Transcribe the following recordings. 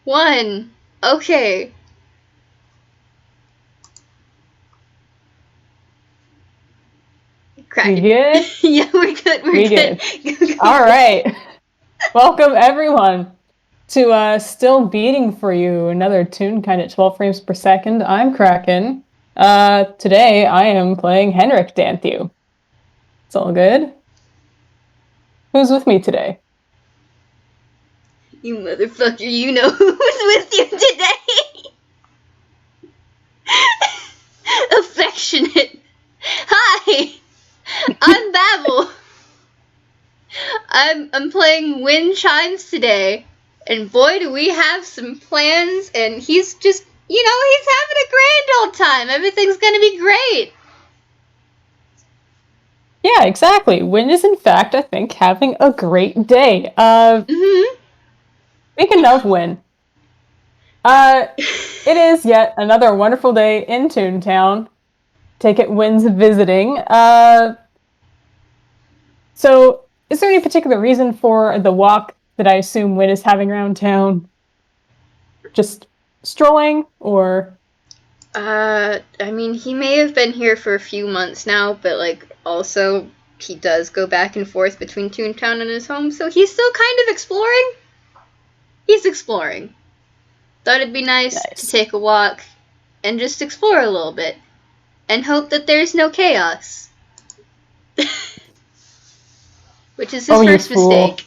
1. Okay. We Kraken. good? Yeah, we're good. We good. All right. Welcome, everyone, to Still Beating for You, another Toonkind at 12 frames per second. I'm Kraken. Today, I am playing Henrick Danthew. It's all good. Who's with me today? You motherfucker, you know who's with you today. Affectionate. Hi, I'm Babble. I'm playing Winn Chimes today, and boy do we have some plans, and he's just, he's having a grand old time. Everything's gonna be great. Yeah, exactly. Winn is, in fact, I think, having a great day. Speaking of Winn, it is yet another wonderful day in Toontown. Take it Winn's visiting. So, is there any particular reason for the walk that I assume Winn is having around town? Just strolling, or? I mean, he may have been here for a few months now, but, also, he does go back and forth between Toontown and his home, so he's still kind of exploring. He's exploring. Thought it'd be nice to take a walk and just explore a little bit, and hope that there's no chaos. Which is his first mistake.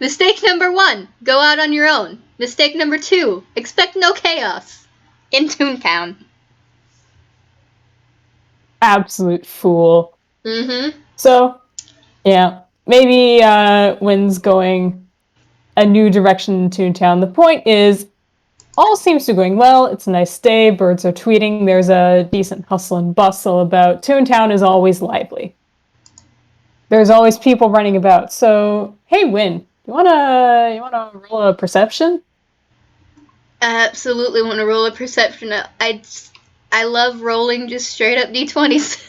Mistake number 1, go out on your own. Mistake number 2, expect no chaos in Toontown. Absolute fool. Mm-hmm. So, yeah, maybe Winn's going a new direction in Toontown. The point is, all seems to be going well. It's a nice day. Birds are tweeting. There's a decent hustle and bustle about. Toontown is always lively. There's always people running about. So, hey, Winn, you wanna roll a perception? I absolutely want to roll a perception. I love rolling just straight up d20s.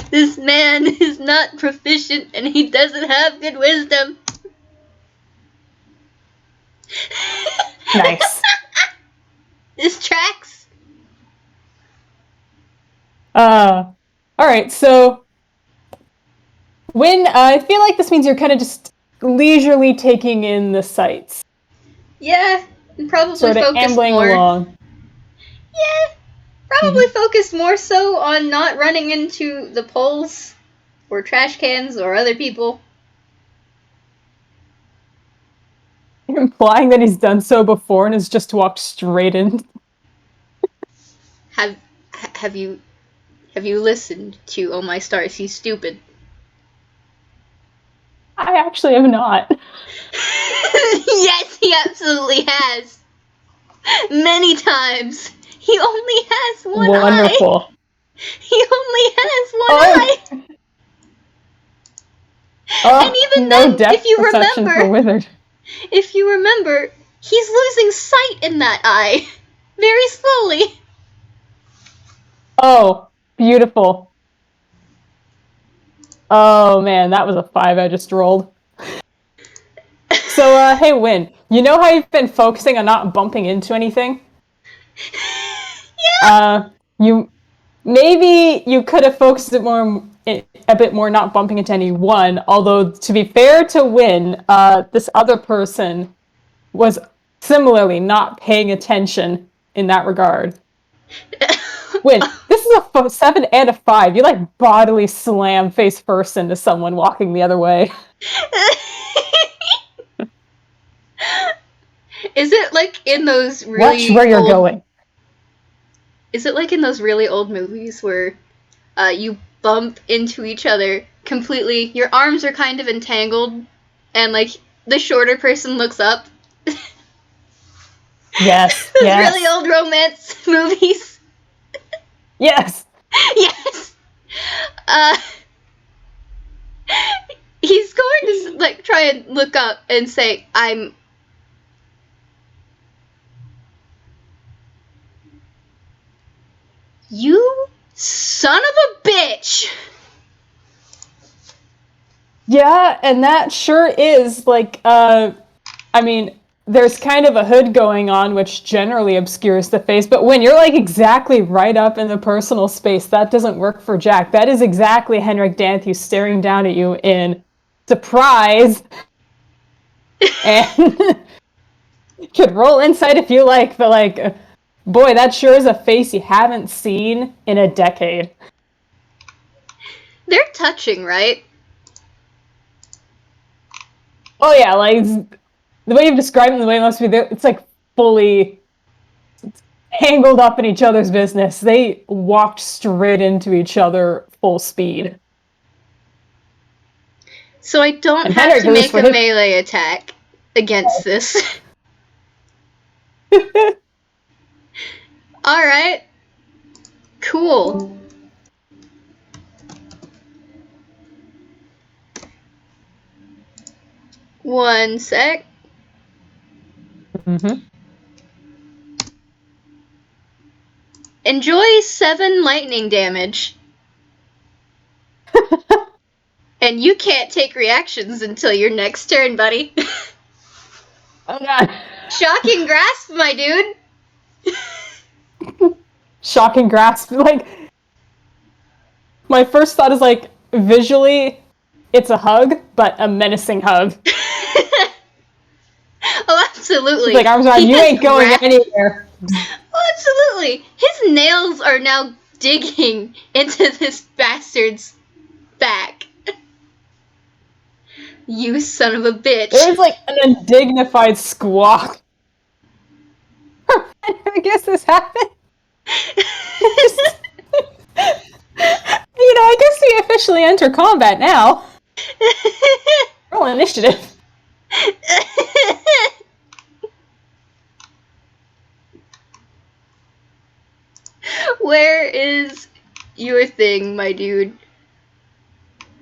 This man is not proficient and he doesn't have good wisdom. Nice. This tracks. All right, so Winn, I feel like this means you're kind of just leisurely taking in the sights. Yeah, and probably sort of focused ambling more. along. Yeah, probably focused more so on not running into the poles or trash cans or other people. You're implying that he's done so before and has just walked straight in. Have you listened to Oh My Stars, He's Stupid? I actually have not. Yes, he absolutely has. Many times. He only has one Wonderful. eye. He only has one eye. And even no then, depth perception for Wizard. If you remember, he's losing sight in that eye. Very slowly. Oh, beautiful. Oh man, that was a 5 I just rolled. So, hey Winn, you know how you've been focusing on not bumping into anything? Yeah. Maybe you could have focused a bit more not bumping into anyone, although to be fair to Winn, this other person was similarly not paying attention in that regard. Winn, this is a 7 and a 5. You bodily slam face first into someone walking the other way. Is it like in those really Watch where you're going. Is it like in those really old movies where you bump into each other completely, your arms are kind of entangled, and the shorter person looks up? Yes. Those really old romance movies. Yes. Yes. He's going to try and look up and say, You son of a bitch! Yeah, and that sure is, like, I mean, there's kind of a hood going on, which generally obscures the face, but when you're, like, exactly right up in the personal space, that doesn't work for Jack. That is exactly Henrik Danthew staring down at you in surprise. And you could roll insight if you like, but, like, boy, that sure is a face you haven't seen in a decade. They're touching, right? Oh, yeah, like, the way you've described them, the way it must be, it's, like, fully tangled up in each other's business. They walked straight into each other full speed. So I don't And have Henrik, to make a melee attack against this. Alright. Cool. One sec. Mm-hmm. Enjoy 7 lightning damage. And you can't take reactions until your next turn, buddy. Oh, God. Shocking grasp, my dude. Shocking grasp. Like, my first thought is, like, visually, it's a hug, but a menacing hug. Oh, absolutely. Like, arms around, you ain't going anywhere. Oh, absolutely. His nails are now digging into this bastard's back. You son of a bitch. There's, like, an undignified squawk. I guess this happened. I guess we officially enter combat now. Roll initiative. Where is your thing, my dude?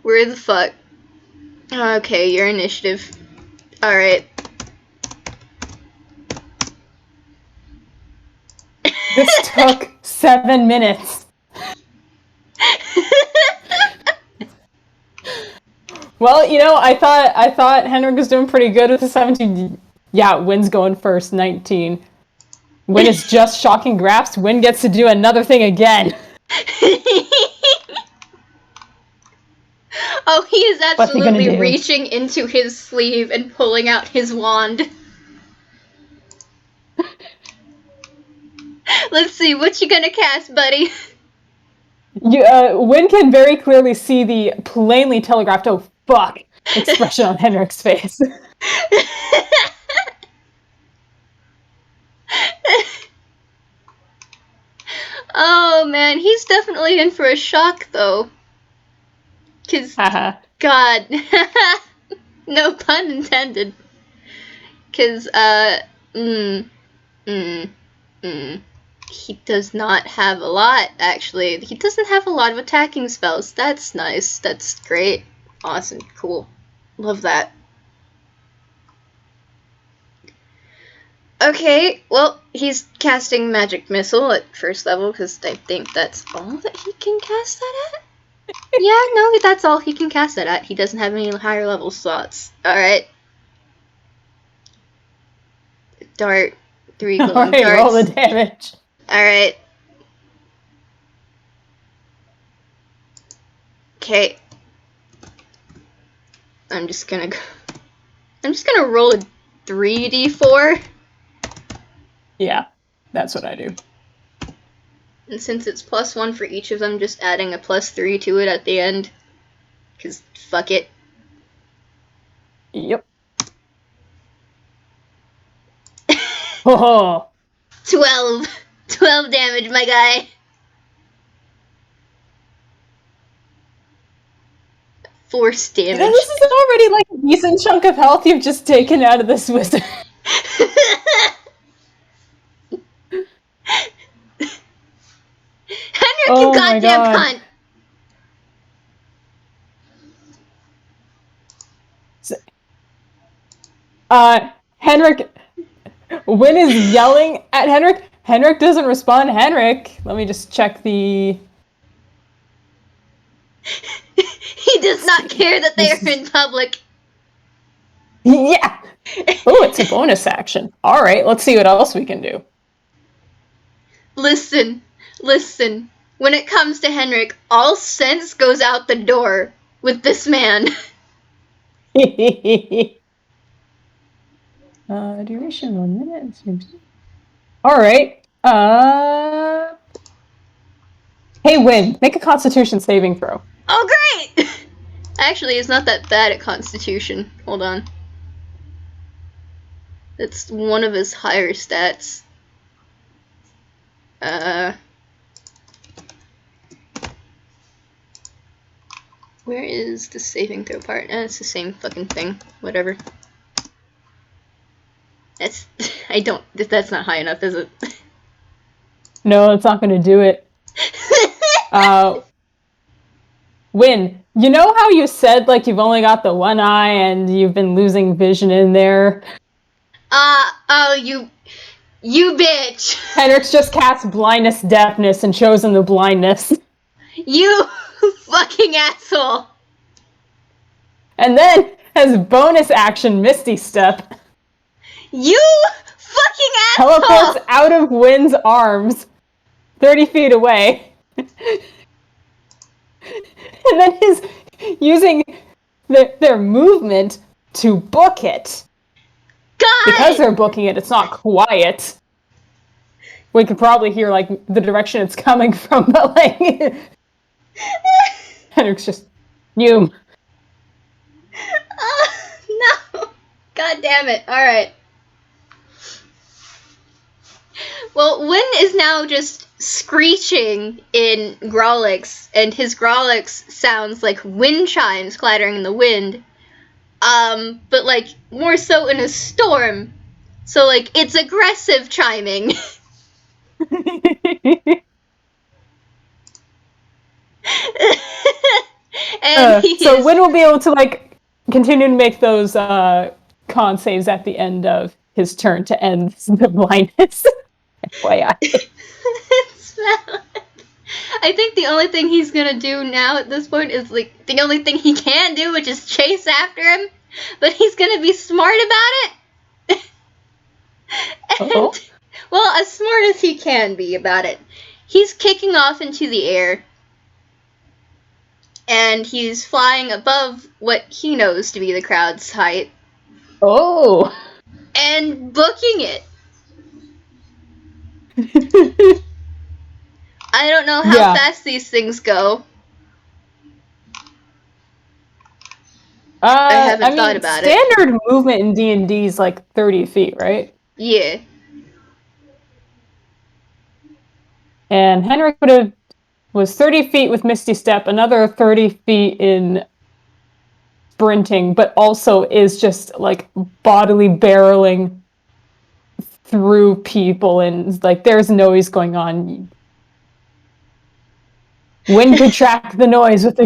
Where the fuck? Okay, your initiative. Alright. This took 7 minutes. Well, I thought Henrik was doing pretty good with the 17. Yeah, Winn's going first, 19. Winn is just shocking grasp. Winn gets to do another thing again. Oh, he is absolutely reaching into his sleeve and pulling out his wand. Let's see, what you gonna cast, buddy? Winn can very clearly see the plainly telegraphed, oh, fuck, expression on Henrik's face. Oh, man, he's definitely in for a shock, though. 'Cause, God, no pun intended. 'Cause, he does not have a lot, actually. He doesn't have a lot of attacking spells. That's nice. That's great. Awesome. Cool. Love that. Okay, well, he's casting Magic Missile at first level, because I think that's all that he can cast that at? Yeah, no, that's all he can cast that at. He doesn't have any higher level slots. Alright. Dart. 3 glowing darts. Roll the damage. Alright. Okay. I'm just gonna roll a 3d4. Yeah, that's what I do. And since it's +1 for each of them, just adding a +3 to it at the end. 'Cause fuck it. Yep. Oh. 12 damage, my guy. Force damage. This is already like a decent chunk of health you've just taken out of this wizard. Henrik, you goddamn cunt! Henrik... Winn is yelling at Henrik. Henrik doesn't respond. Henrik, let me just check the... He He does not care that they are in public. Yeah. Oh, it's a bonus action. All right, let's see what else we can do. Listen. When it comes to Henrick, all sense goes out the door with this man. Duration 1 minute. All right. Hey, Winn, make a Constitution saving throw. Oh, great! Actually, he's not that bad at Constitution. Hold on. It's one of his higher stats. Where is the saving throw part? It's the same fucking thing. Whatever. That's not high enough, is it? No, it's not going to do it. Winn, you know how you said, like, you've only got the one eye and you've been losing vision in there? You bitch! Henrick's just cast blindness, deafness, and chosen the blindness. You fucking asshole! And then, as bonus action, Misty Step. You fucking asshole! Teleports out of Winn's arms, 30 feet away. And then is using their movement to book it. God! Because they're booking it, it's not quiet. We could probably hear, like, the direction it's coming from, but, like... Henrick's just... You. No! God damn it. Alright. Well, Winn is now just screeching in Grolix, and his Grolix sounds like wind chimes clattering in the wind. But, like, more so in a storm. So, like, it's aggressive chiming. And so Winn will be able to, like, continue to make those con saves at the end of his turn to end the blindness. FYI. I think the only thing he's gonna do now at this point is, like, the only thing he can do, which is chase after him. But he's gonna be smart about it. And, well, as smart as he can be about it. He's kicking off into the air. And he's flying above what he knows to be the crowd's height. Oh. And booking it. I don't know how fast these things go. I haven't thought about it. Standard movement in D&D is like 30 feet, right? Yeah. And Henrick was 30 feet with Misty Step, another 30 feet in sprinting, but also is just, like, bodily barreling through people, and, like, there's noise going on. Winn could track the noise with a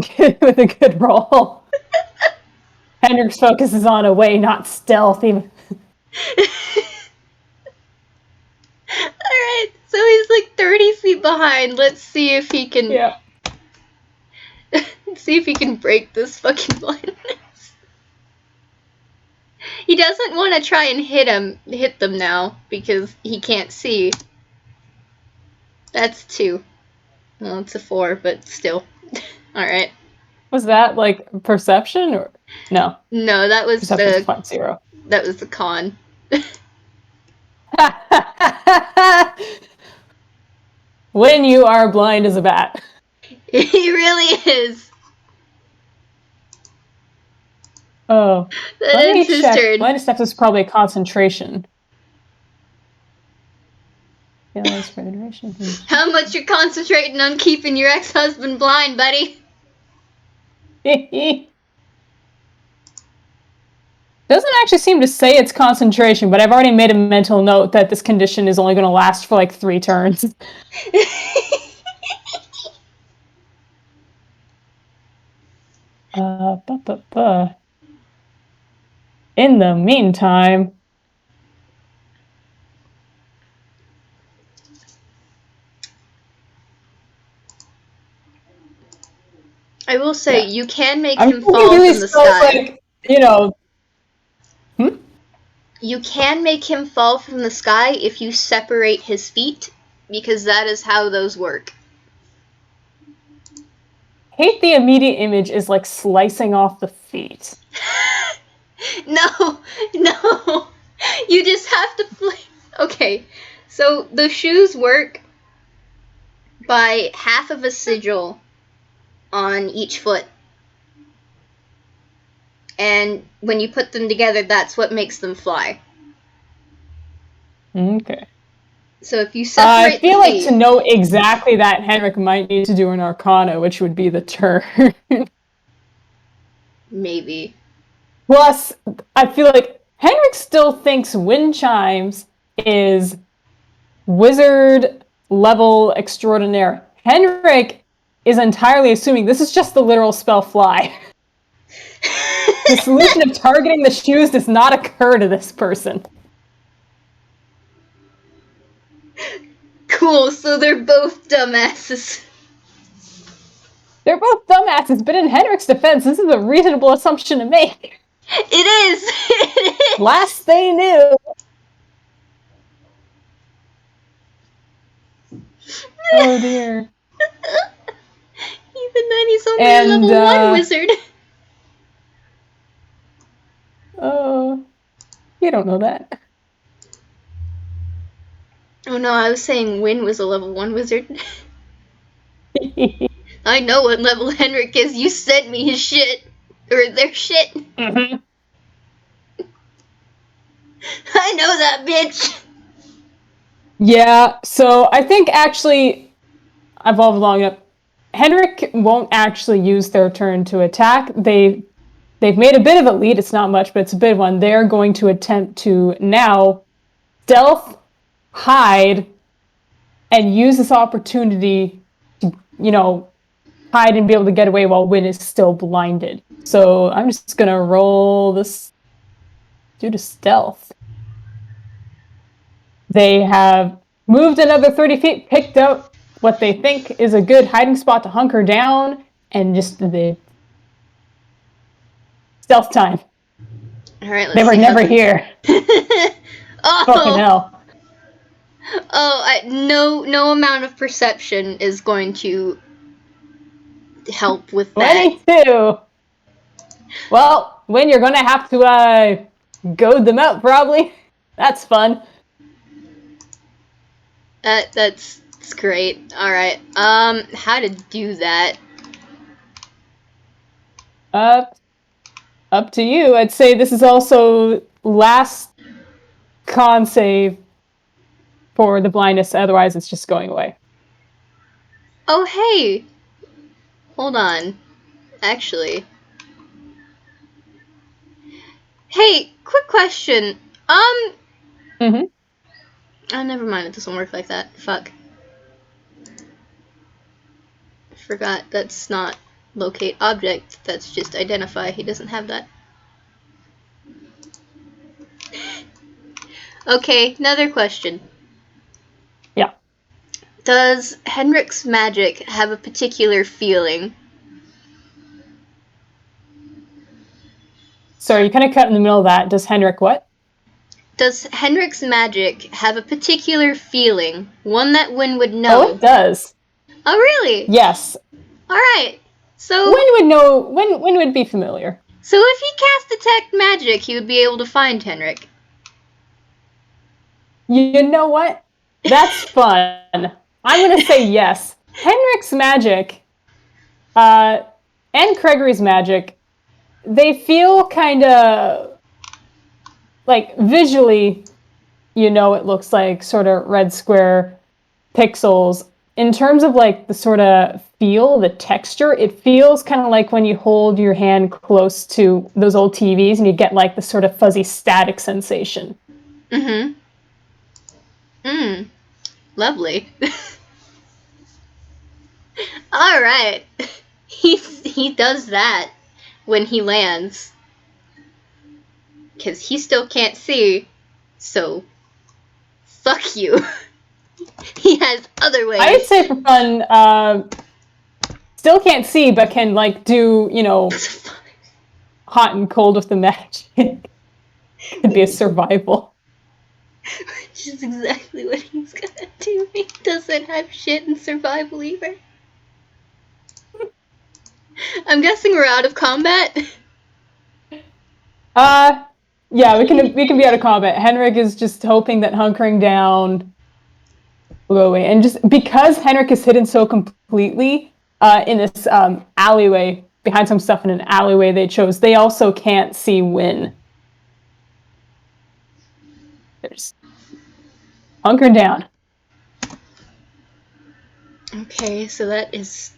good roll. Henrick's focus is on away, not stealth. Alright, so he's like 30 feet behind. Let's see if he can... Yeah. see if he can break this fucking blindness. He doesn't want to try and hit them now, because he can't see. That's 2. Well, it's a 4, but still. Alright. Was that, like, perception, or... No. No, that was Perception's +0. That was the con. When you are blind as a bat. He really is. Oh. Let me check. Turn. Blindness Steps is probably a concentration. Yeah, for the duration. How much you're concentrating on keeping your ex-husband blind, buddy? Doesn't actually seem to say it's concentration, but I've already made a mental note that this condition is only going to last for like 3 turns. In the meantime... I will say, you can make I'm him thinking fall really from the spells sky. like, you know. You can make him fall from the sky if you separate his feet, because that is how those work. Hate the immediate image is like slicing off the feet. No, no. You just have to play. Okay, so the shoes work by half of a sigil on each foot. And when you put them together, that's what makes them fly. Okay. So if you separate I feel the like feet, to know exactly that, Henrik might need to do an Arcana, which would be the turn. maybe. Plus, I feel like Henrik still thinks Wind Chimes is wizard level extraordinaire. Henrik is entirely assuming this is just the literal spell fly. The solution of targeting the shoes does not occur to this person. Cool, so they're both dumbasses. They're both dumbasses, but in Henrik's defense, this is a reasonable assumption to make. It is! It is! Last they knew. Oh dear. Even then, he's only a level 1 wizard. Oh, you don't know that. Oh no, I was saying Winn was a level 1 wizard. I know what level Henrik is. You sent me his shit. Or their shit. Mm-hmm. I know that bitch. Yeah, so I think actually I've evolved long enough. Henrik won't actually use their turn to attack. They've made a bit of a lead. It's not much, but it's a big one. They're going to attempt to now stealth, hide, and use this opportunity to, hide and be able to get away while Winn is still blinded. So I'm just going to roll this due to stealth. They have moved another 30 feet, picked out what they think is a good hiding spot to hunker down, and just the stealth time. All right, let's They were never here. Oh. Fucking hell. Oh, no amount of perception is going to help with that. 22. Well, Winn, you're going to have to goad them out, probably. That's fun. That's great. All right. How to do that? Up to you. I'd say this is also last con save for the blindness. Otherwise, it's just going away. Oh, hey. Hold on. Actually. Hey, quick question. Mm-hmm. Oh, never mind. It doesn't work like that. Fuck. I forgot. That's not locate object. That's just identify. He doesn't have that. Okay, another question. Yeah. Does Henrik's magic have a particular feeling? Sorry, you kind of cut in the middle of that. Does Henrik what? Does Henrik's magic have a particular feeling? One that Winn would know? Oh, it does. Oh, really? Yes. Alright. So Winn would know. Winn would be familiar. So if he cast Detect Magic, he would be able to find Henrik. You know what? That's fun. I'm going to say yes. Henrik's magic and Gregory's magic, they feel kind of like visually, it looks like sort of red square pixels. In terms of like the sort of feel, the texture, it feels kind of like when you hold your hand close to those old TVs and you get like the sort of fuzzy static sensation. Mm-hmm. Lovely. All right. He does that when he lands. Because he still can't see. So, fuck you. He has other ways. I'd say for fun, still can't see, but can, like, do, you know, hot and cold with the magic. It'd be a survival. Which is exactly what he's gonna do. He doesn't have shit in survival either. I'm guessing we're out of combat. Yeah, we can be out of combat. Henrik is just hoping that hunkering down will go away. And just because Henrik is hidden so completely in this alleyway, behind some stuff in an alleyway they also can't see Winn. There's hunkering down. Okay, so that is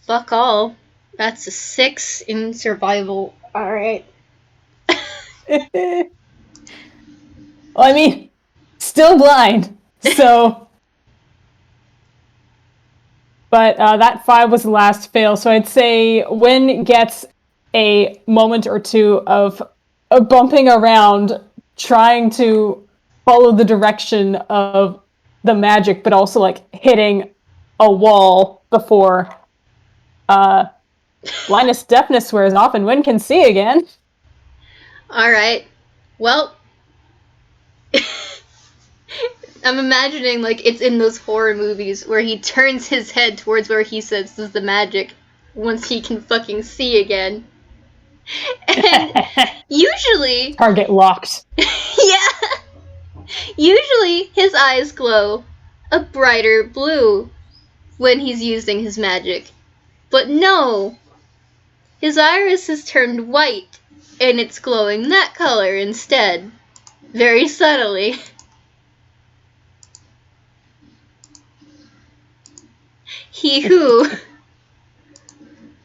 fuck all. That's a 6 in survival. Alright. Well, I mean, still blind, so. But that 5 was the last fail, so I'd say Winn gets a moment or two of bumping around, trying to follow the direction of the magic, but also, like, hitting a wall before blindness, deafness wears off, and Winn can see again. Alright. Well, I'm imagining, like, it's in those horror movies where he turns his head towards where he senses the magic once he can fucking see again. And usually... Target locked. Yeah! Usually his eyes glow a brighter blue when he's using his magic. But no! His iris is turned white, and it's glowing that color instead. Very subtly. He who.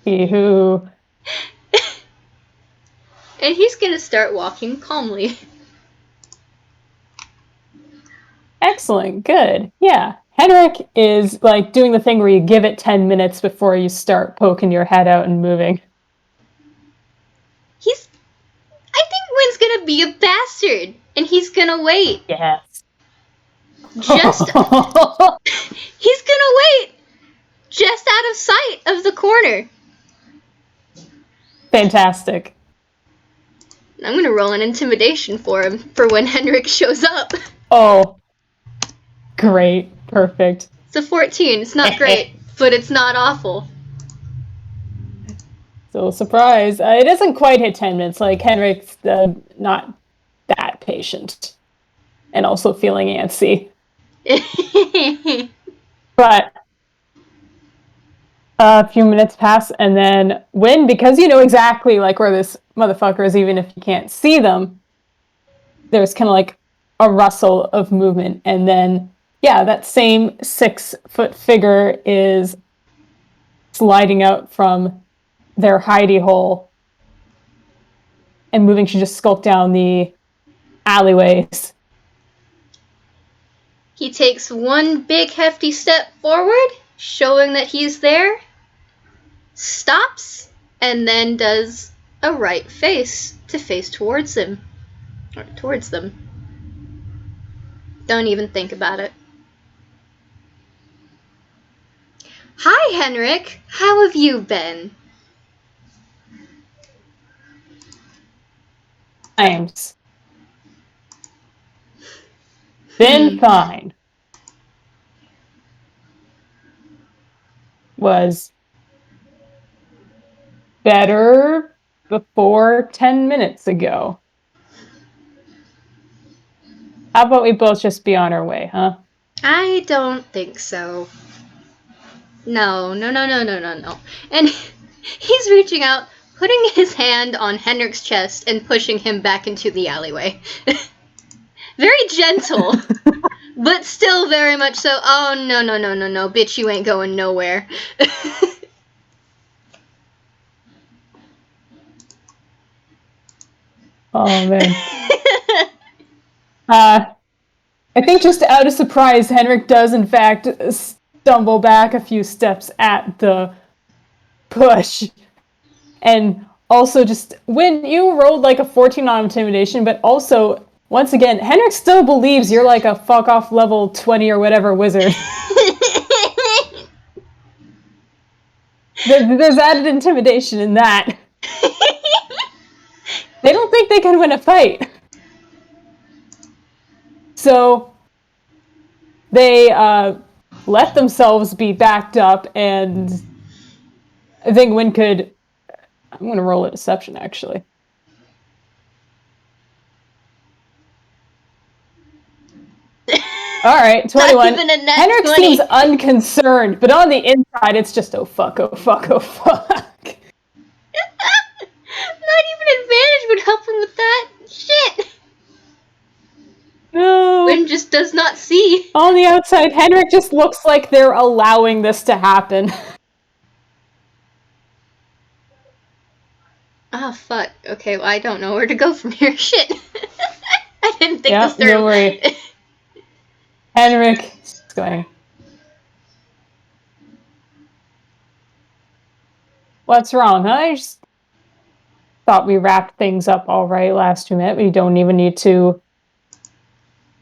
He who. And he's gonna start walking calmly. Excellent, good. Yeah. Henrik is, like, doing the thing where you give it 10 minutes before you start poking your head out and moving. I think Winn's gonna be a bastard, and he's gonna wait. Yes. He's gonna wait just out of sight of the corner. Fantastic. I'm gonna roll an intimidation for him for when Henrik shows up. Oh. Great. Perfect. It's a 14. It's not great, but it's not awful. So, surprise. It doesn't quite hit 10 minutes. Like, Henrik's not that patient. And also feeling antsy. But a few minutes pass, and then Winn, because you know exactly, like, where this motherfucker is, even if you can't see them, there's kind of like a rustle of movement, and then, yeah, that same 6-foot figure is sliding out from their hidey hole and moving to just skulk down the alleyways. He takes one big hefty step forward, showing that he's there, stops, and then does a right face to face towards him. Or towards them. Don't even think about it. Hi, Henrik. How have you been? Chimes. Been fine. Was better before 10 minutes ago. How about we both just be on our way, huh? I don't think so. No. And he's reaching out, putting his hand on Henrik's chest and pushing him back into the alleyway. Very gentle, but still very much so. Oh, no, bitch, you ain't going nowhere. Oh, man. I think just out of surprise, Henrik does, in fact, stumble back a few steps at the push. And also just, when you rolled like a 14 on intimidation, but also, once again, Henrik still believes you're like a fuck-off level 20 or whatever wizard. There's added intimidation in that. They don't think they can win a fight. So they let themselves be backed up, and I think Winn could... I'm going to roll a deception, actually. All right, 21. Henrick 20. seems unconcerned, but on the inside, it's just, oh fuck, oh fuck, oh fuck. Not even advantage would help him with that. Shit. No. Winn just does not see. On the outside, Henrick just looks like they're allowing this to happen. Oh, fuck. Okay, well, I don't know where to go from here. Shit. I didn't think this through. Don't worry. Henrick is going... What's wrong, huh? I just thought we wrapped things up all right last we met. We don't even need to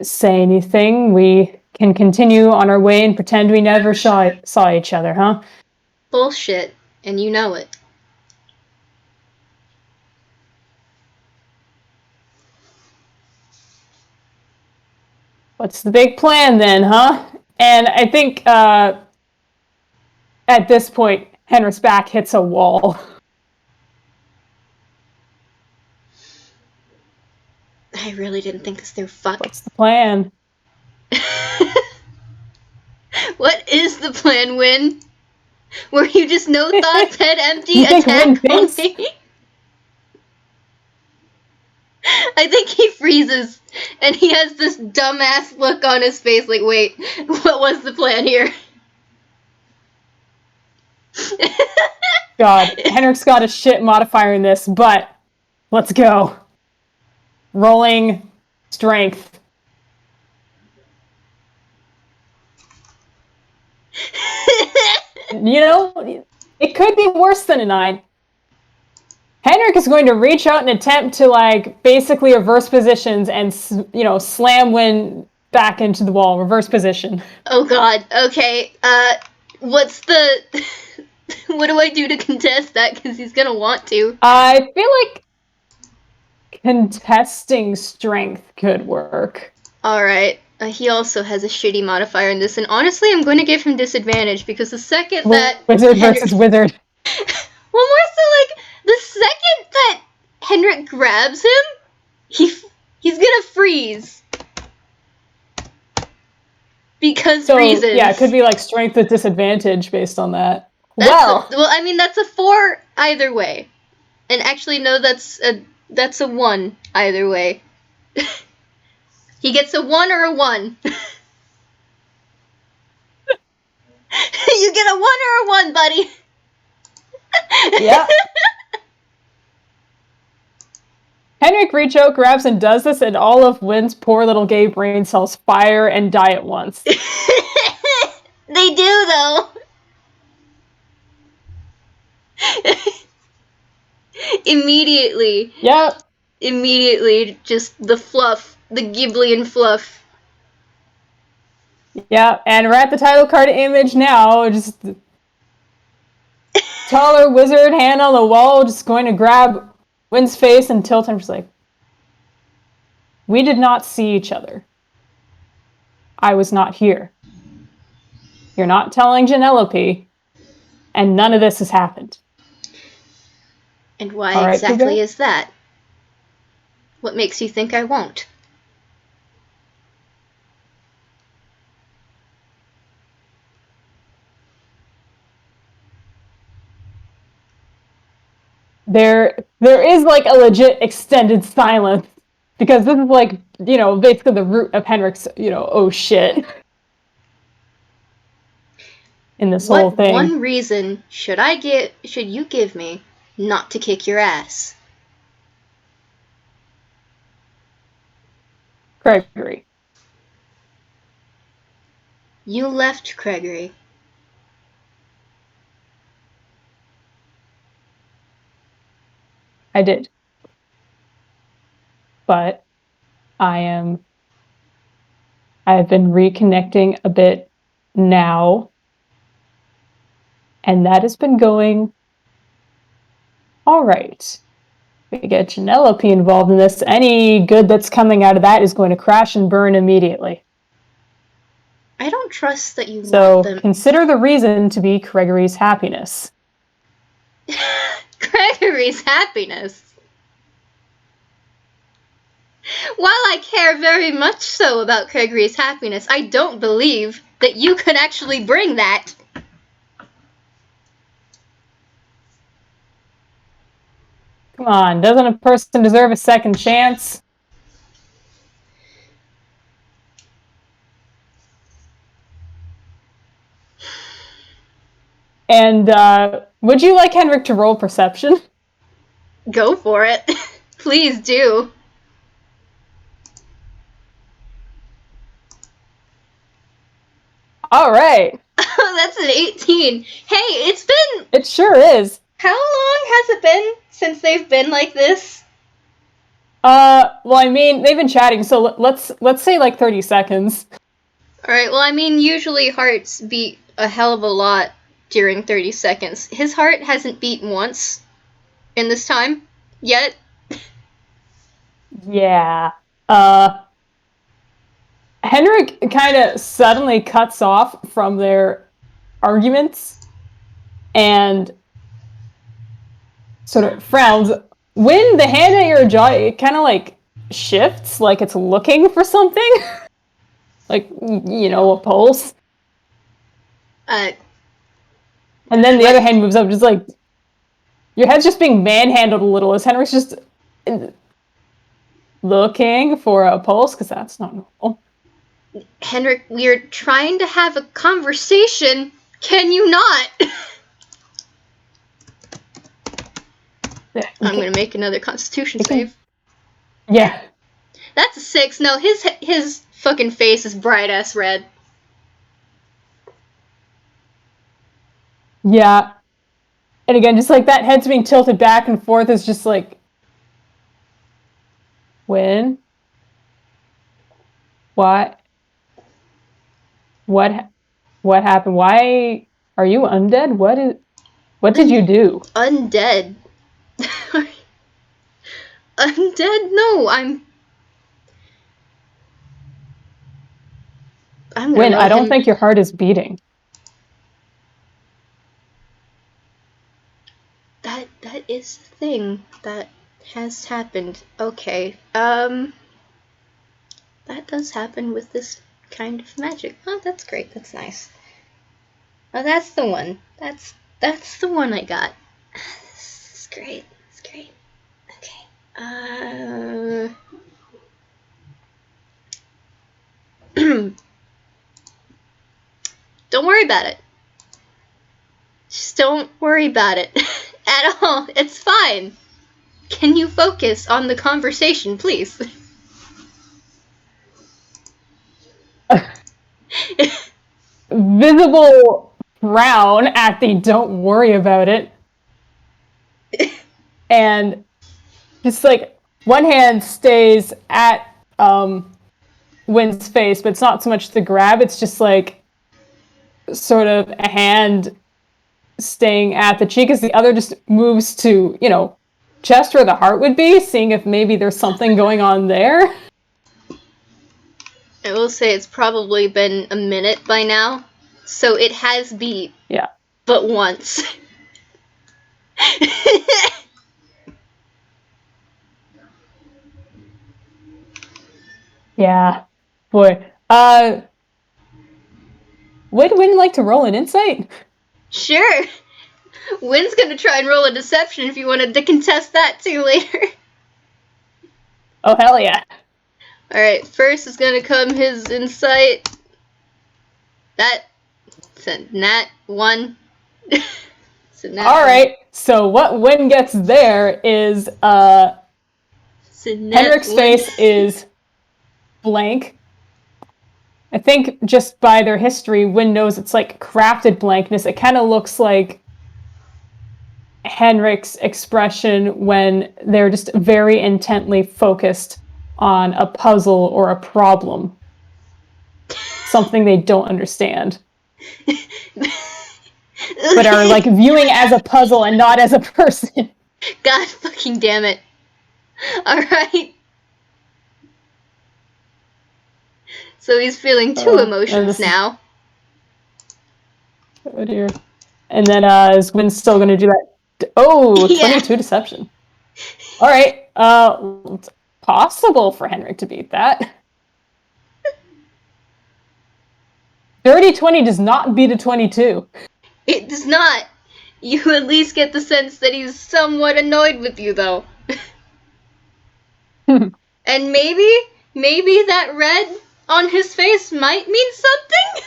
say anything. We can continue on our way and pretend we never saw each other, huh? Bullshit, and you know it. What's the big plan then, huh? And I think at this point, Henrick's back hits a wall. I really didn't think this through. Fuck. What's the plan? What is the plan, Winn? Were you just no thoughts, head empty, You think attack Winn thinks? only? I think he freezes, and he has this dumbass look on his face like, wait, what was the plan here? God, Henrick's got a shit modifier in this, but let's go. Rolling strength. You know, it could be worse than a 9. Henrick is going to reach out and attempt to, like, basically reverse positions and, you know, slam Winn back into the wall. Reverse position. Oh god, okay, what's the... what do I do to contest that? Because he's gonna want to. I feel like contesting strength could work. Alright, he also has a shitty modifier in this, and honestly, I'm going to give him disadvantage, because the second that... Wizard versus wizard. Well, more so, like, the second that Henrick grabs him, he's gonna freeze. Because reasons. Yeah, it could be, like, strength with disadvantage based on that. Well, I mean, that's a 4 either way. And actually, no, that's a 1 either way. He gets a 1 or a 1. You get a 1 or a 1, buddy. Yeah. Henrick reach out, grabs, and does this, and all of Winn's poor little gay brain cells fire and die at once. They do, though. Immediately. Yep. Immediately, just the fluff, the Ghiblian fluff. Yeah, and we're at the title card image now. Just taller wizard, hand on the wall, just going to grab Winn's face and tilt him. Just like, we did not see each other. I was not here. You're not telling Janelope, and none of this has happened. And why exactly is that? What makes you think I won't? There is, like, a legit extended silence, because this is, like, you know, basically the root of Henrick's, you know, oh shit. In this whole thing. What one reason should you give me not to kick your ass? Gregory. You left Gregory. I did. But I have been reconnecting a bit now. And that has been going all right. We get Penelope involved in this. Any good that's coming out of that is going to crash and burn immediately. I don't trust that you So want them. consider the reason to be Gregory's happiness. Gregory's happiness. While I care very much so about Gregory's happiness, I don't believe that you could actually bring that. Come on, doesn't a person deserve a second chance? And would you like Henrick to roll perception? Go for it. Please do. All right. Oh, that's an 18. Hey, it's been... It sure is. How long has it been since they've been like this? Well, I mean, they've been chatting, so let's say like 30 seconds. Alright, well, I mean, usually hearts beat a hell of a lot during 30 seconds. His heart hasn't beat once in this time yet. Yeah. Henrick kind of suddenly cuts off from their arguments and sort of frowns. When the hand at your jaw, it kind of like shifts, like it's looking for something. Like, you know, a pulse. And then the other hand moves up, just like, your head's just being manhandled a little as Henrick's just looking for a pulse, because that's not normal. Henrick, we're trying to have a conversation. Can you not? I'm going to make another Constitution save. Yeah. That's a 6. No, his fucking face is bright-ass red. Yeah. And again, just like that head's being tilted back and forth is just like, when? What? What happened? Why are you undead? What did you do? Undead? Undead? No, I'm Winn, I don't think your heart is beating. That is the thing that has happened. Okay. That does happen with this kind of magic. Oh, that's great. That's nice. Oh, that's the one. That's the one I got. This is great. It's great. Okay. Don't worry about it. Just don't worry about it at all. It's fine. Can you focus on the conversation, please? Visible frown at the don't worry about it. And just like one hand stays at Winn's face, but it's not so much the grab, it's just like sort of a hand staying at the cheek as the other just moves to, you know, chest where the heart would be, seeing if maybe there's something going on there. I will say it's probably been a minute by now, so it has beat. Yeah. But once. Yeah. Boy. Would Winn like to roll an insight? Sure. Winn's gonna try and roll a deception if you wanted to contest that too later. Oh, hell yeah. Alright, first is gonna come his insight. That's a nat 1. Alright, so what Winn gets there is Henrick's face is blank. I think just by their history, Winn knows it's like crafted blankness. It kind of looks like Henrick's expression when they're just very intently focused on a puzzle or a problem. Something they don't understand. but are like viewing as a puzzle and not as a person. God fucking damn it. Alright. So he's feeling two emotions now. Oh dear. And then is Winn still going to do that? Oh, 22 deception. All right. It's possible for Henrick to beat that. Dirty 20 does not beat a 22. It does not. You at least get the sense that he's somewhat annoyed with you, though. And maybe that red on his face might mean something?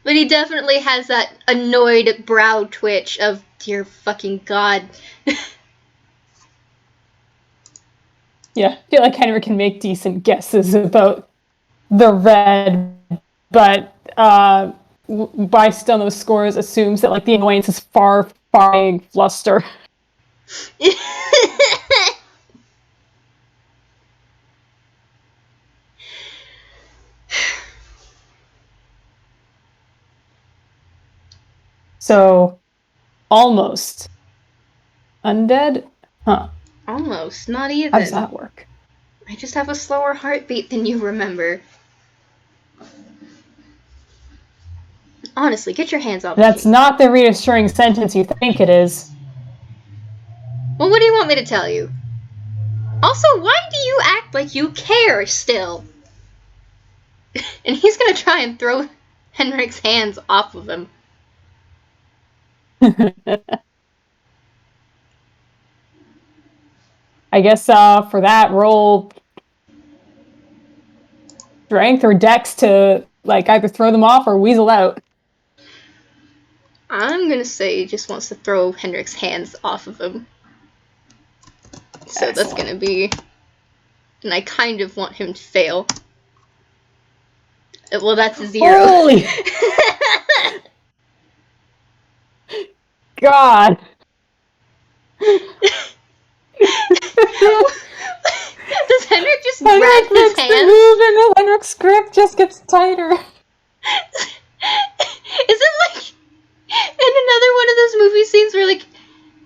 But he definitely has that annoyed brow twitch of, dear fucking God. Yeah, I feel like Henrick can make decent guesses about the red, but based on those scores, assumes that like the annoyance is far fluster. So, almost undead? Huh. Almost, not even. How does that work? I just have a slower heartbeat than you remember. Honestly, get your hands off me. That's not the reassuring sentence you think it is. Well, what do you want me to tell you? Also, why do you act like you care still? And he's gonna try and throw Henrick's hands off of him. I guess for that, roll strength or dex to like either throw them off or weasel out. I'm gonna say he just wants to throw Henrick's hands off of him. So excellent. That's gonna be... And I kind of want him to fail. Well, that's a 0. Holy! God! Does Henrick just grab his hands? The move and Henrick's grip just gets tighter. Is it like in another one of those movie scenes where like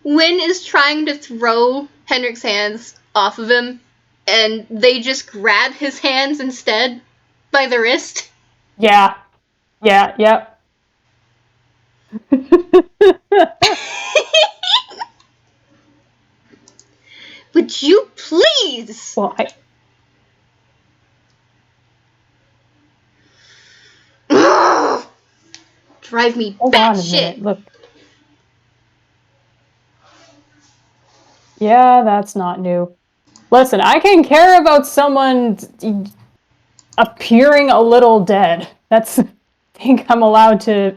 Winn is trying to throw Henrick's hands off of him and they just grab his hands instead by the wrist? Yeah. Yep. Would you please? Well, drive me hold on a minute. Look. Yeah, that's not new. Listen, I can care about someone appearing a little dead. That's... I think I'm allowed to,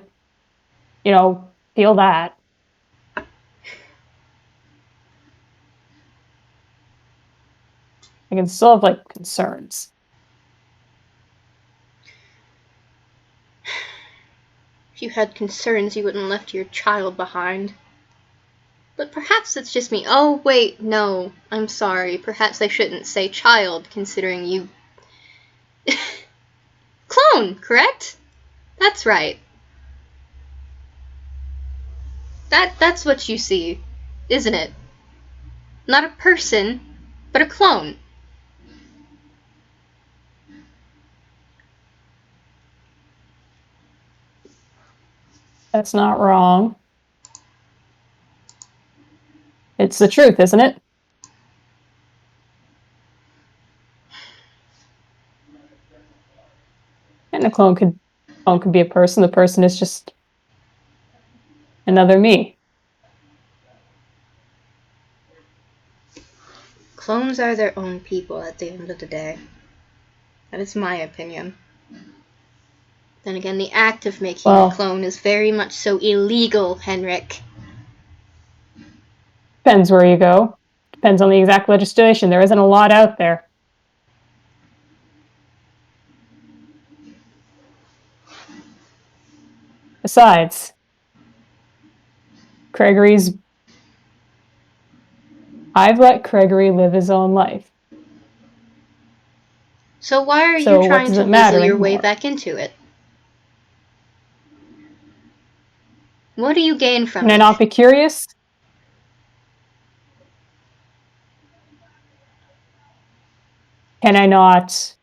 feel that. I can still have, like, concerns. If you had concerns, you wouldn't have left your child behind. But perhaps it's just me. Oh, wait, no. I'm sorry. Perhaps I shouldn't say child, considering you... Clone, correct? That's right. That's what you see, isn't it? Not a person, but a clone. That's not wrong. It's the truth, isn't it? And a clone could be a person. The person is just another me. Clones are their own people at the end of the day. That is my opinion. Then again, the act of making a clone is very much so illegal, Henrick. Depends where you go. Depends on the exact legislation. There isn't a lot out there. Besides, I've let Gregory live his own life. So why are you trying to weasel your way back into it? What do you gain from it? Can I not be curious? Can I not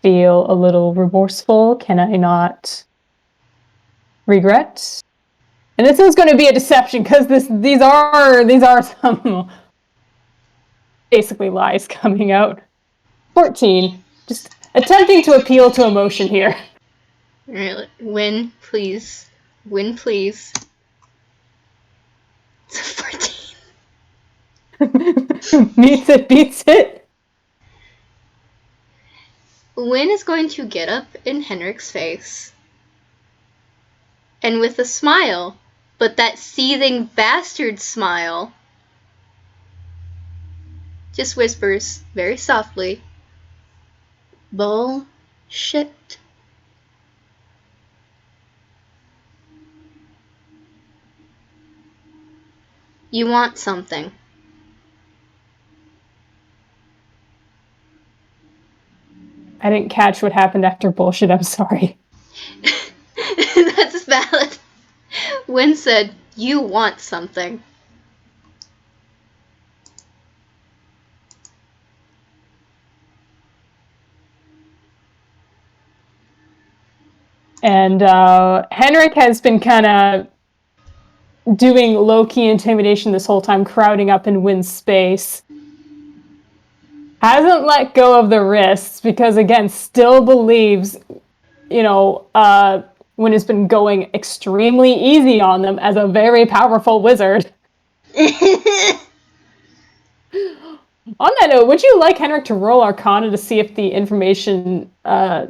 feel a little remorseful? Can I not regret? And this is going to be a deception because these are some basically lies coming out. 14. Just attempting to appeal to emotion here. Win, please. Win, please. It's a 14. Beats it. Winn is going to get up in Henrick's face. And with a smile, but that seething bastard smile, just whispers very softly, "Bullshit." You want something. I didn't catch what happened after bullshit, I'm sorry. That's valid. Winn said, "You want something." And Henrick has been kind of doing low-key intimidation this whole time, crowding up in Winn's space. Hasn't let go of the wrists because, again, still believes, Winn has been going extremely easy on them as a very powerful wizard. On that note, would you like Henrick to roll Arcana to see if the information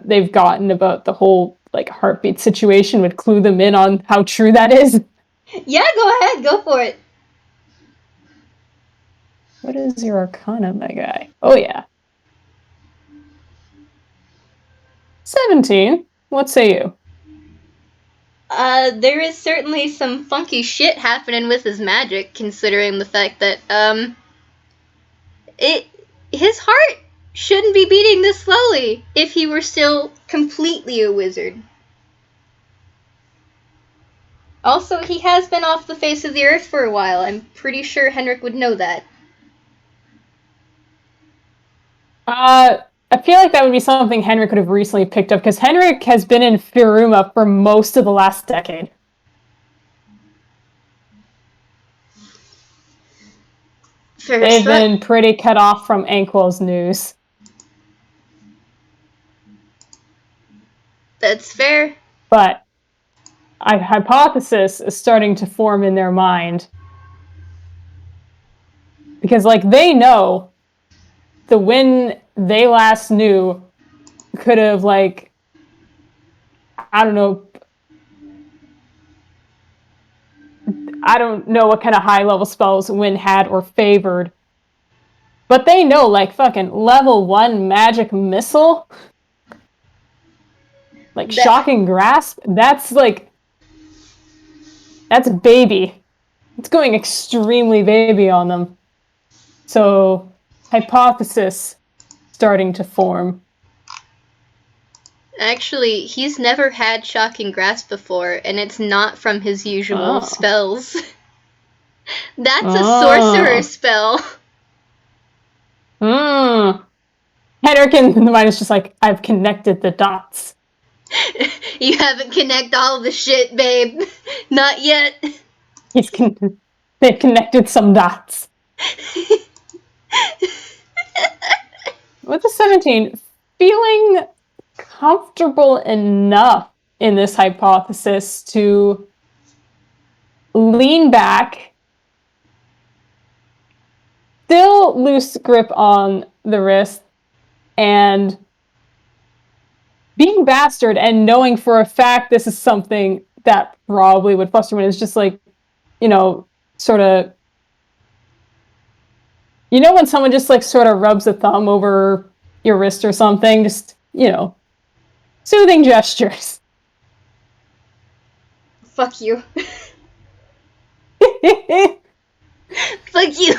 they've gotten about the whole heartbeat situation would clue them in on how true that is? Yeah, go ahead, go for it. What is your Arcana, my guy? Oh yeah. 17. What say you? There is certainly some funky shit happening with his magic, considering the fact that, his heart shouldn't be beating this slowly if he were still completely a wizard. Also, he has been off the face of the earth for a while. I'm pretty sure Henrick would know that. I feel like that would be something Henrick could have recently picked up, because Henrick has been in Firuma for most of the last decade. They've been pretty cut off from Anquil's news. That's fair. But a hypothesis is starting to form in their mind. Because, they know the Winn they last knew could have, I don't know what kind of high-level spells Winn had or favored. But they know, fucking level 1 magic missile? Shocking grasp? That's baby. It's going extremely baby on them. So, hypothesis starting to form. Actually, he's never had Shocking Grasp before, and it's not from his usual spells. That's a sorcerer spell. Henrick in the mind is just I've connected the dots. You haven't connected all the shit, babe. Not yet. They've connected some dots. With a 17, feeling comfortable enough in this hypothesis to lean back, still loose grip on the wrist, and being bastard and knowing for a fact this is something that probably would fluster when it's just sort of, when someone just sort of rubs a thumb over your wrist or something, just, soothing gestures. Fuck you. Fuck you.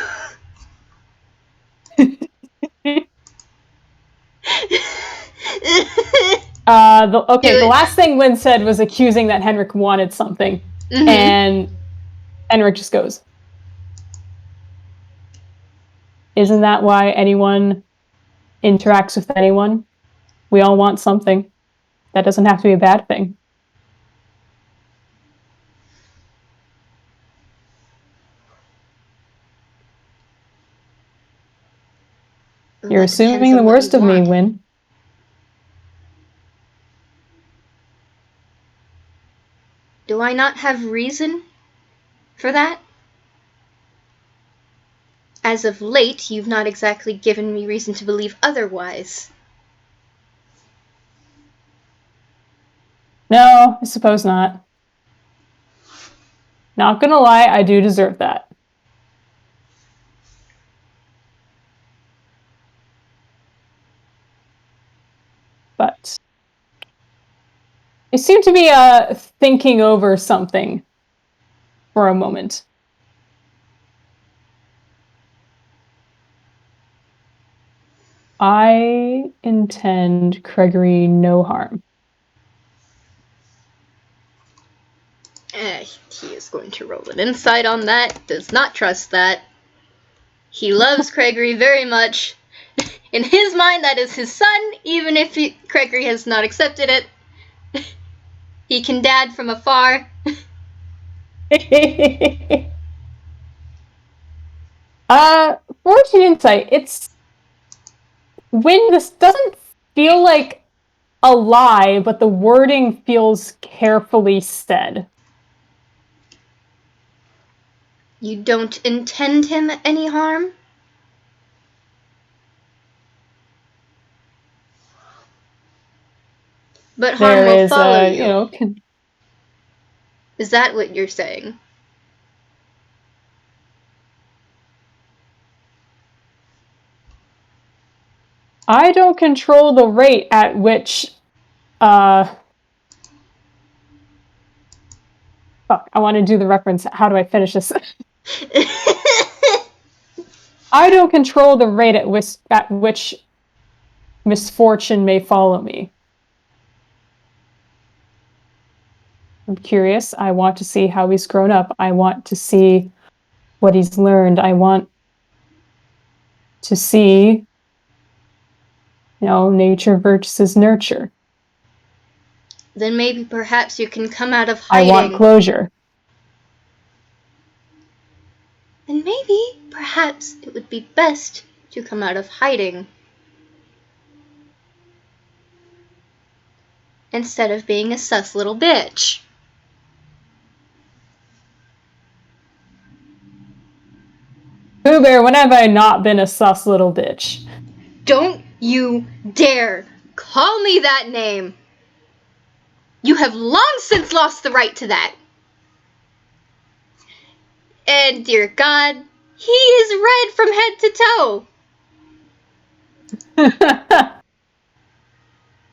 The last thing Winn said was accusing that Henrick wanted something. Mm-hmm. And Henrick just goes, isn't that why anyone interacts with anyone? We all want something. That doesn't have to be a bad thing. You're assuming the worst of me, Winn. Do I not have reason for that? As of late, you've not exactly given me reason to believe otherwise. No, I suppose not. Not gonna lie, I do deserve that. But you seem to be thinking over something for a moment. I intend Gregory no harm. He is going to roll an insight on that. Does not trust that. He loves Gregory very much. In his mind, that is his son, even if Gregory has not accepted it. He can dad from afar. Fortune insight. It's when this doesn't feel like a lie, but the wording feels carefully said. You don't intend him any harm? But harm will follow you. Is that what you're saying? I don't control the rate at which fuck, I want to do the reference. How do I finish this? I don't control the rate at which misfortune may follow me. I'm curious. I want to see how he's grown up. I want to see what he's learned. I want to see, nature versus nurture. Then maybe perhaps you can come out of hiding. I want closure. And maybe perhaps it would be best to come out of hiding instead of being a sus little bitch. Pooh Bear, when have I not been a sus little bitch? Don't you dare call me that name! You have long since lost the right to that. And dear God, he is red from head to toe.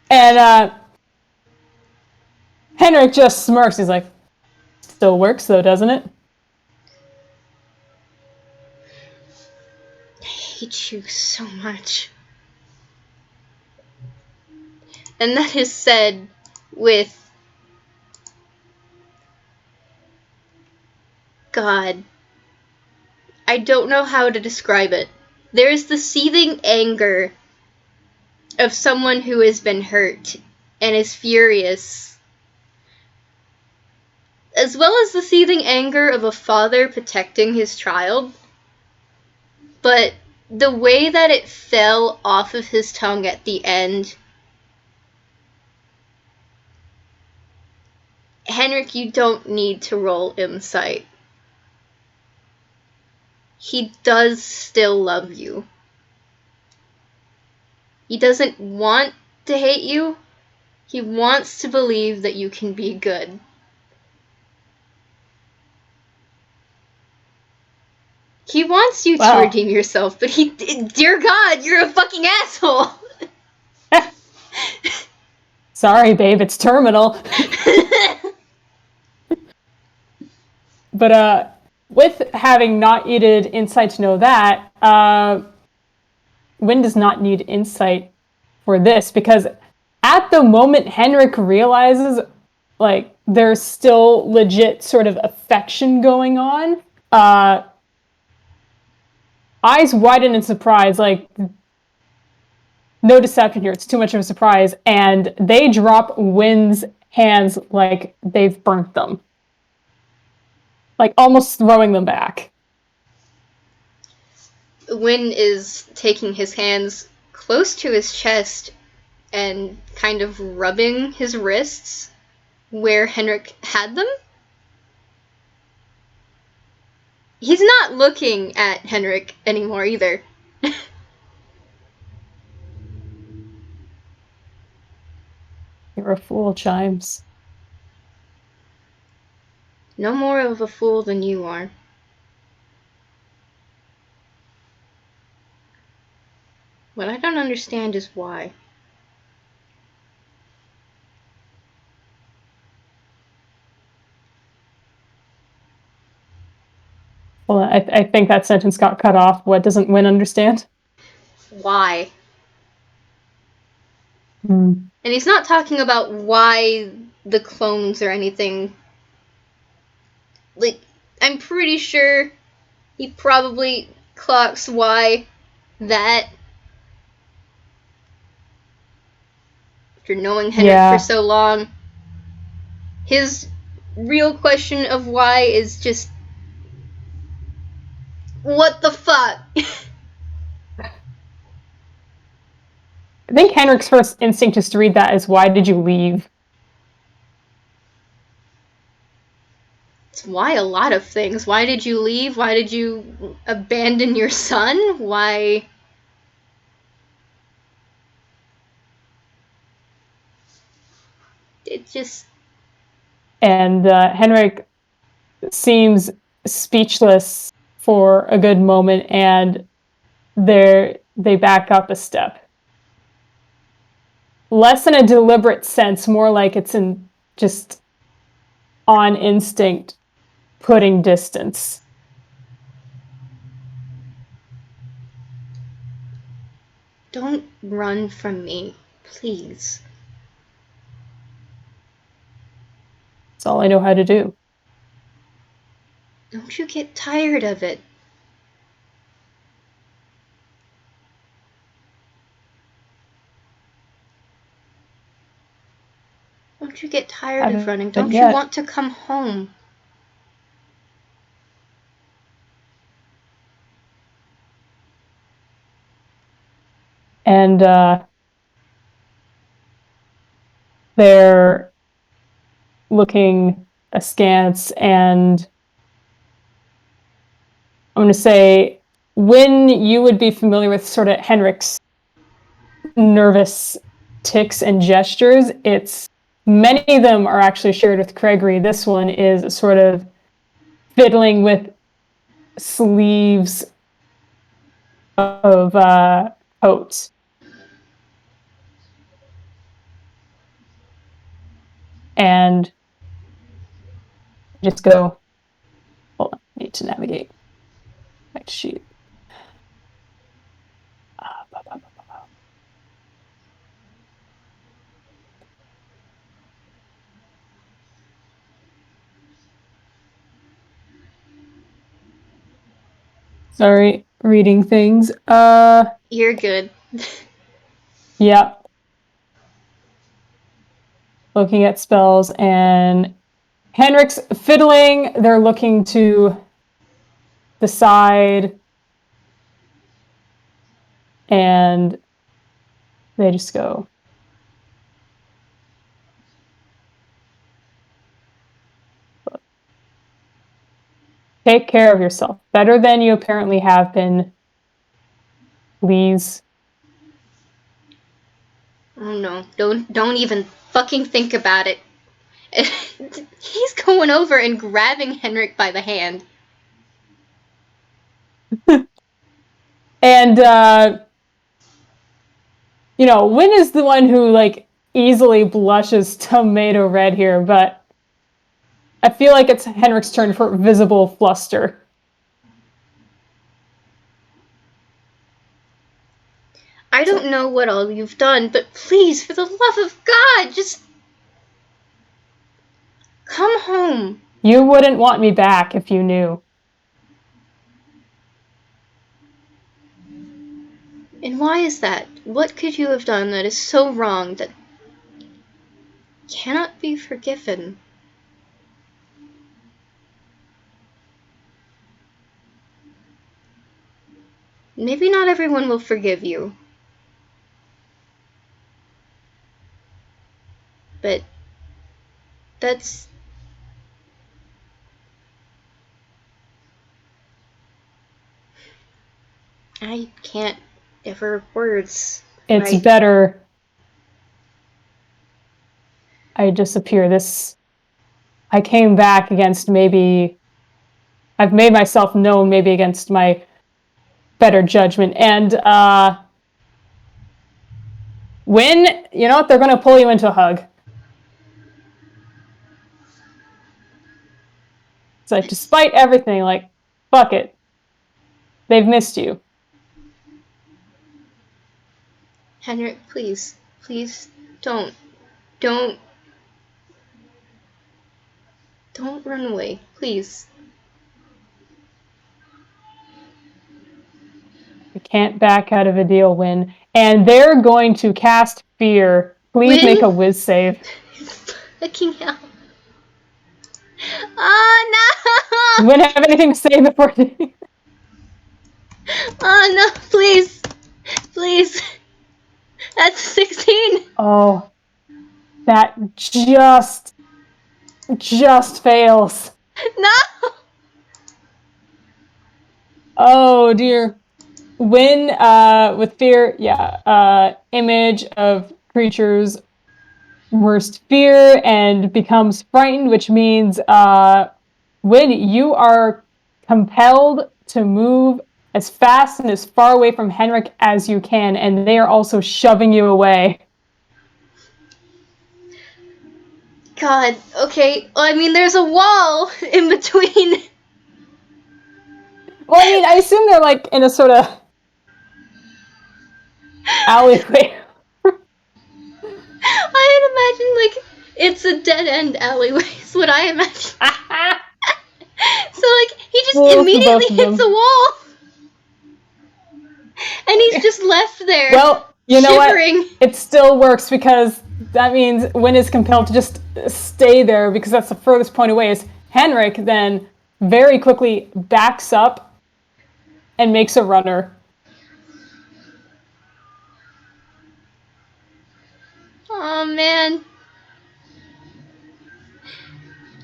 And Henrick just smirks. He's like, still works though, doesn't it? I hate you so much. And that is said with God. I don't know how to describe it. There is the seething anger of someone who has been hurt and is furious, as well as the seething anger of a father protecting his child. But the way that it fell off of his tongue at the end, Henrick, you don't need to roll insight. He does still love you. He doesn't want to hate you. He wants to believe that you can be good. He wants you to redeem yourself, but dear God, you're a fucking asshole. Sorry, babe, it's terminal. But with having not needed insight to know that, Winn does not need insight for this, because at the moment Henrick realizes, like, there's still legit sort of affection going on, eyes widen in surprise, like, no deception here, it's too much of a surprise, and they drop Winn's hands like they've burnt them. Like, almost throwing them back. Winn is taking his hands close to his chest and kind of rubbing his wrists where Henrick had them. He's not looking at Henrick anymore either. You're a fool, Chimes. No more of a fool than you are. What I don't understand is why. Well, I think that sentence got cut off. What doesn't Winn understand? Why? Hmm. And he's not talking about why the clones or anything. Like, I'm pretty sure he probably clocks why that. After knowing Henrick for so long, his real question of why is just, what the fuck? I think Henrick's first instinct is to read that as, why did you leave? It's why a lot of things. Why did you leave? Why did you abandon your son? Why? It just... And Henrick seems speechless for a good moment, and they back up a step. Less in a deliberate sense, more like it's in just on instinct, putting distance. Don't run from me, please. That's all I know how to do. Don't you get tired of it? Don't you get tired of running? Don't you want to come home? And they're looking askance, and I'm going to say, when you would be familiar with sort of Henrick's nervous tics and gestures, it's many of them are actually shared with Gregory. This one is sort of fiddling with sleeves of coats. And just go, hold on, I need to navigate my sheet. Sorry, reading things. You're good. Yeah. Looking at spells, and Henrick's fiddling. They're looking to the side, and they just go, take care of yourself. Better than you apparently have been. Please. Oh no, don't even fucking think about it. He's going over and grabbing Henrick by the hand. And you know, Winn is the one who like easily blushes tomato red here, but I feel like it's Henrick's turn for visible fluster. I don't know what all you've done, but please, for the love of God, just come home. You wouldn't want me back if you knew. And why is that? What could you have done that is so wrong that cannot be forgiven? Maybe not everyone will forgive you. But that's... I can't ever words. It's Right. better I disappear. I came back against maybe... I've made myself known maybe against my better judgment. And, Winn, you know what? They're going to pull you into a hug. It's like, despite everything, like, fuck it. They've missed you. Henrik, please. Please, don't. Don't run away. Please. You can't back out of a deal, Winn. And they're going to cast fear. Please Winn? make a whiz save. Fucking hell. Oh, no! Winn, have anything to say before... Oh, no, please. Please. That's 16. Oh, that just fails. No! Oh, dear. Winn, with fear, image of creatures' worst fear and becomes frightened, which means, Winn, you are compelled to move as fast and as far away from Henrik as you can, and they are also shoving you away. God, okay. Well, I mean, there's a wall in between. Well, I mean, I assume they're, like, in a sort of alleyway. I imagine, like, it's a dead-end alleyway, is what I imagine. So, like, he just immediately hits a wall. And he's just left there. Well, you know shivering. what? It still works because that means Winn is compelled to just stay there because that's the furthest point away. Is Henrik then very quickly backs up and makes a runner. Oh, man.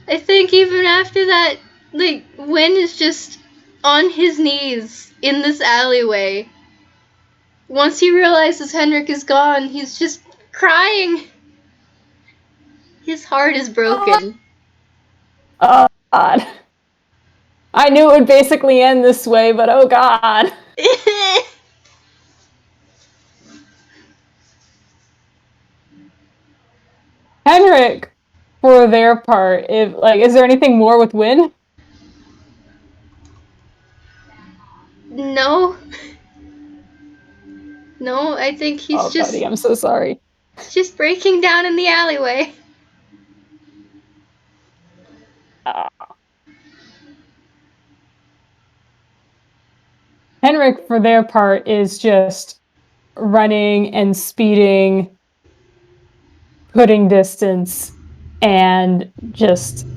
I think even after that, like, Winn is just on his knees in this alleyway. Once he realizes Henrik is gone, he's just crying. His heart is broken. Oh, God. I knew it would basically end this way, but oh, God. Henrik, for their part, is there anything more with Winn? No. No, I think he's just... buddy, I'm so sorry. He's just breaking down in the alleyway. Henrik, for their part, is just running and speeding, putting distance, and just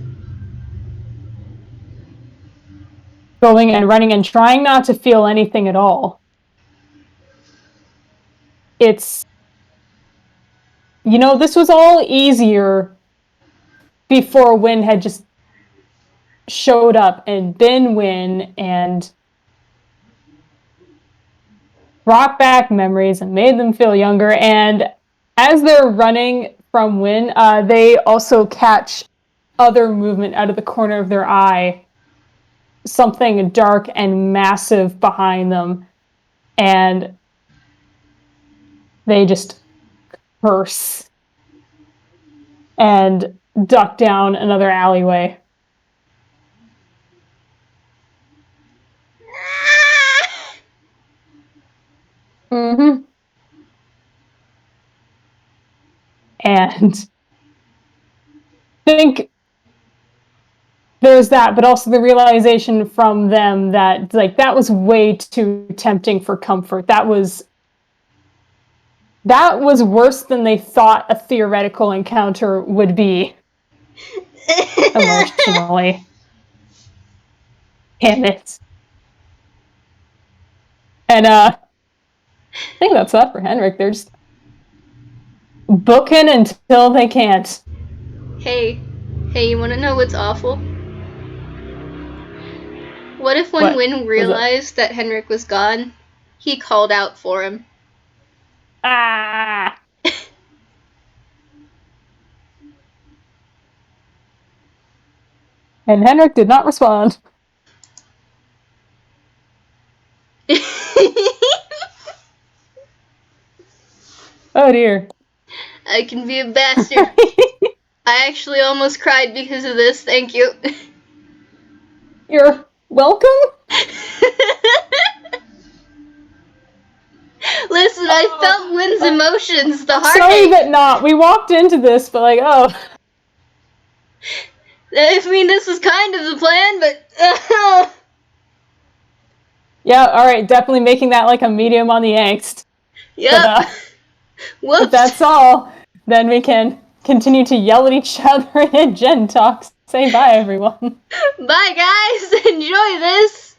going and running and trying not to feel anything at all. It's, this was all easier before Winn had just showed up and been Winn and brought back memories and made them feel younger. And as they're running from Winn, they also catch other movement out of the corner of their eye, something dark and massive behind them, and they just curse and duck down another alleyway. Mm-hmm. And I think there's that, but also the realization from them that like that was way too tempting for comfort. That was worse than they thought a theoretical encounter would be emotionally. Damn it. And I think that's that for Henrick. They're just booking until they can't. Hey, you want to know what's awful? What if when Winn realized that Henrick was gone, he called out for him? Ah! And Henrick did not respond. Oh dear. I can be a bastard. I actually almost cried because of this, thank you. You're welcome? Listen, I felt Winn's emotions, the heartache. Sorry but not. We walked into this, but like, oh. I mean, this was kind of the plan, but... Yeah, alright, definitely making that like a medium on the angst. Yep. Whoops. If that's all, then we can continue to yell at each other in Gen Talks. Say bye, everyone. Bye, guys. Enjoy this.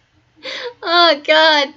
Oh, God.